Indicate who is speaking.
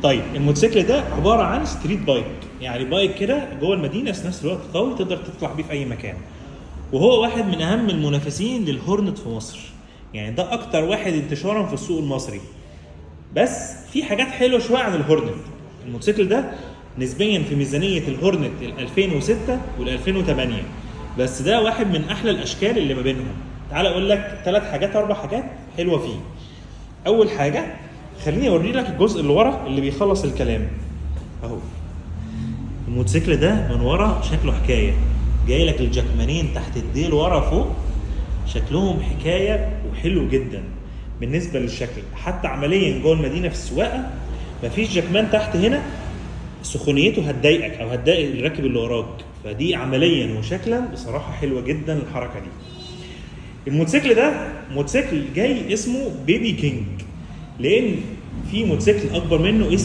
Speaker 1: طيب الموتوسيكل ده عباره عن ستريت بايك، يعني بايك كده جوه المدينه في نفس الوقت قوي تقدر تطلع بيه في اي مكان. وهو واحد من اهم المنافسين للهورنت في مصر، يعني ده اكتر واحد انتشارا في السوق المصري. بس في حاجات حلوه شويه عن الهورنت. الموتوسيكل ده نسبيا في ميزانيه الهورنت ال 2006 وال 2008، بس ده واحد من احلى الاشكال اللي ما بينهم. تعال اقول لك 4 حاجات حلوه فيه. اول حاجه، خليني اوري لك الجزء اللي ورا اللي بيخلص الكلام اهو. الموتوسيكل ده من ورا شكله حكايه، جاي لك الجاكمانين تحت الديل ورا فوق، شكلهم حكايه وحلو جدا بالنسبه للشكل. حتى عمليا جوه المدينه في السواقه مفيش جاكمان تحت هنا، سخونيته هتضايقك او هتضايق الراكب اللي وراك، فدي عمليا وشكلا بصراحه حلوه جدا الحركه دي. الموتوسيكل ده موتوسيكل جاي اسمه بيبي كينج، لان في موتوسيكل اكبر منه